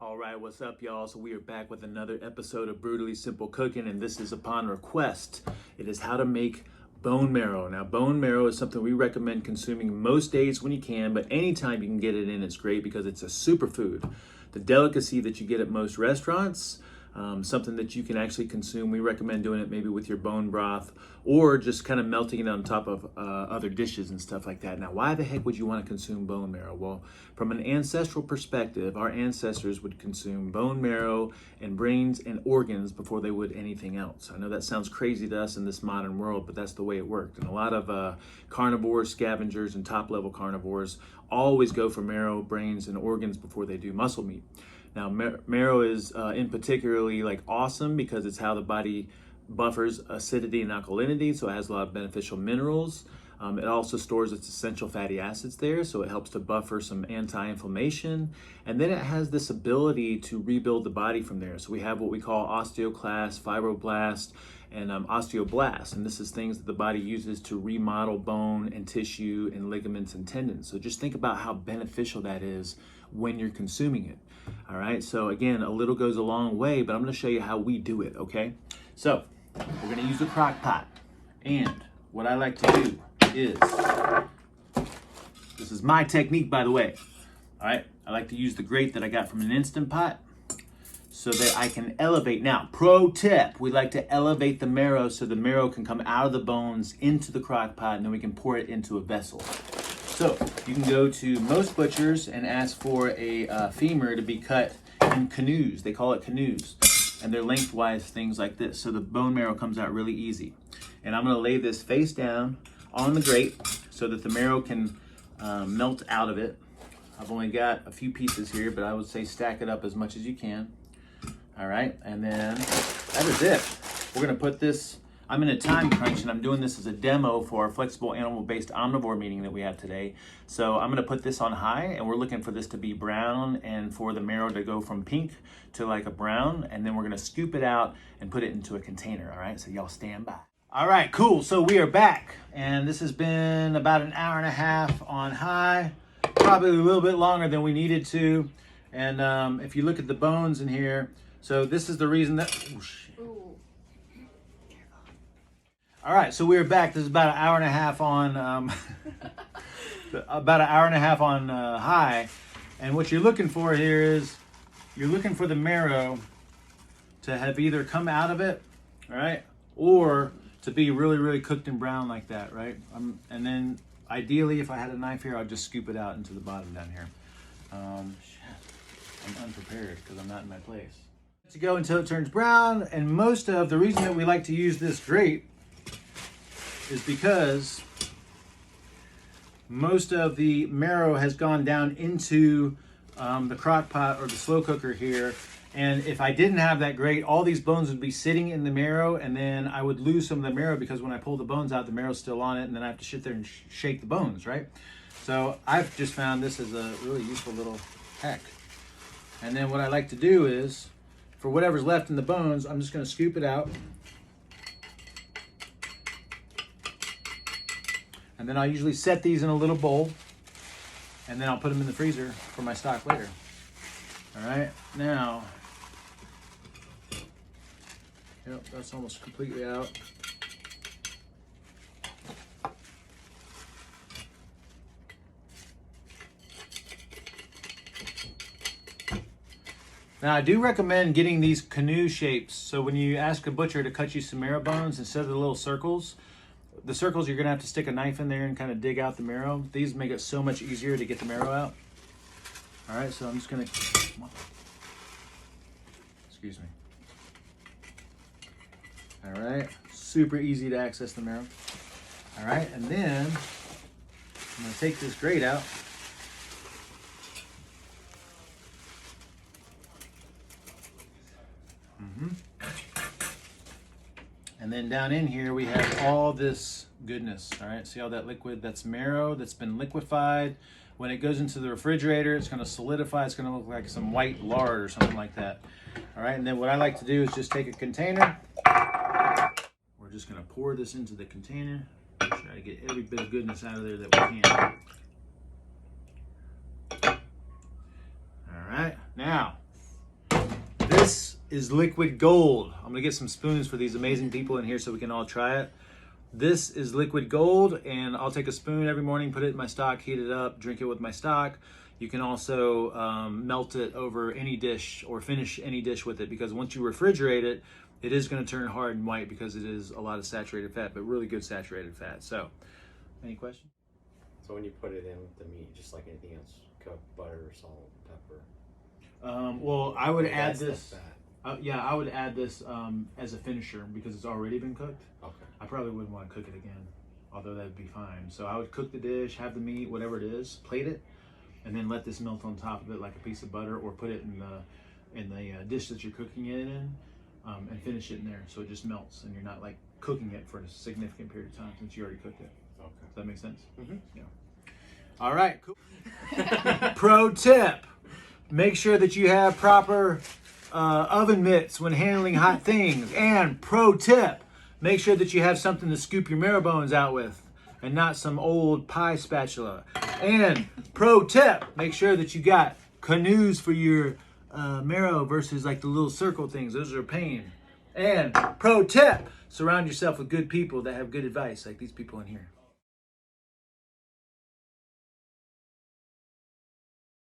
All right, what's up, y'all? So we are back with another episode of Brutally Simple Cooking, and this is upon request. It is how to make bone marrow. Now, bone marrow is something we recommend consuming most days when you can, but anytime you can get it in, it's great because it's a superfood. The delicacy that you get at most restaurants, something that you can actually consume. We recommend doing it maybe with your bone broth or just kind of melting it on top of other dishes and stuff like that. Now, why the heck would you want to consume bone marrow? Well, from an ancestral perspective, our ancestors would consume bone marrow and brains and organs before they would anything else. I know that sounds crazy to us in this modern world, but that's the way it worked. And a lot of carnivores, scavengers, and top-level carnivores always go for marrow, brains, and organs before they do muscle meat. Now, marrow is in particularly awesome because it's how the body buffers acidity and alkalinity, so it has a lot of beneficial minerals. It also stores its essential fatty acids there, so it helps to buffer some anti-inflammation. And then it has this ability to rebuild the body from there. So we have what we call osteoclast, fibroblast, and osteoblast. And this is things that the body uses to remodel bone and tissue and ligaments and tendons. So just think about how beneficial that is when you're consuming it. All right, so again, a little goes a long way, but I'm gonna show you how we do it, okay? So we're gonna use a crock pot. And what I like to do is, this is my technique, by the way. All right, I like to use the grate that I got from an Instant Pot so that I can elevate. Now, pro tip, we like to elevate the marrow so the marrow can come out of the bones into the crock pot, and then we can pour it into a vessel. So you can go to most butchers and ask for a femur to be cut in canoes. They call it canoes, and they're lengthwise things like this. So the bone marrow comes out really easy. And I'm gonna lay this face down on the grate so that the marrow can melt out of it. I've only got a few pieces here, but I would say stack it up as much as you can. All right, and then that is it. We're gonna put this, I'm in a time crunch and I'm doing this as a demo for our flexible animal-based omnivore meeting that we have today. So I'm gonna put this on high and we're looking for this to be brown and for the marrow to go from pink to like a brown. And then we're gonna scoop it out and put it into a container, all right? So y'all stand by. All right, cool, so we are back. And this has been about an hour and a half on high, probably a little bit longer than we needed to. And if you look at the bones in here, so this is the reason that, all right, so we're back. This is about an hour and a half on, high. And what you're looking for here is, you're looking for the marrow to have either come out of it, all right, or to be really, really cooked and brown like that, right? And then ideally, if I had a knife here, I'd just scoop it out into the bottom down here. I'm unprepared because I'm not in my place. To go until it turns brown, and most of the reason that we like to use this grate is because most of the marrow has gone down into the crock pot or the slow cooker here. And if I didn't have that grate, all these bones would be sitting in the marrow, and then I would lose some of the marrow because when I pull the bones out, the marrow's still on it, and then I have to sit there and shake the bones, right? So I've just found this as a really useful little hack. And then what I like to do is, for whatever's left in the bones, I'm just gonna scoop it out. And then I'll usually set these in a little bowl, and then I'll put them in the freezer for my stock later. All right, now, yep, that's almost completely out. Now, I do recommend getting these canoe shapes. So when you ask a butcher to cut you some marrow bones, instead of the little circles, the circles you're gonna have to stick a knife in there and kind of dig out the marrow. These make it so much easier to get the marrow out. All right, so I'm just gonna, excuse me. All right, super easy to access the marrow. All right, and then I'm gonna take this grate out. And then down in here, we have all this goodness, all right? See all that liquid? That's marrow that's been liquefied. When it goes into the refrigerator, it's gonna solidify. It's gonna look like some white lard or something like that. All right, and then what I like to do is just take a container. We're just gonna pour this into the container. Try to get every bit of goodness out of there that we can. All right, now, This is liquid gold. I'm gonna get some spoons for these amazing people in here so we can all try it. This is liquid gold, and I'll take a spoon every morning, put it in my stock, heat it up, drink it with my stock. You can also melt it over any dish or finish any dish with it, because once you refrigerate it, it is going to turn hard and white because it is a lot of saturated fat, but really good saturated fat. So, any questions? So when you put it in with the meat, just like anything else, cook, butter, salt, pepper. Well, I would add this. Yeah, I would add this as a finisher because it's already been cooked. Okay. I probably wouldn't want to cook it again, although that'd be fine. So I would cook the dish, have the meat, whatever it is, plate it, and then let this melt on top of it like a piece of butter, or put it in the dish that you're cooking it in, and finish it in there so it just melts and you're not like cooking it for a significant period of time since you already cooked it. Okay. Does that make sense? Mm-hmm. Yeah. All right, cool. Pro tip: make sure that you have proper oven mitts when handling hot things. And pro tip: make sure that you have something to scoop your marrow bones out with, and not some old pie spatula. And pro tip: make sure that you got canoes for your marrow versus like the little circle things. Those are a pain. And pro tip: surround yourself with good people that have good advice, like these people in here.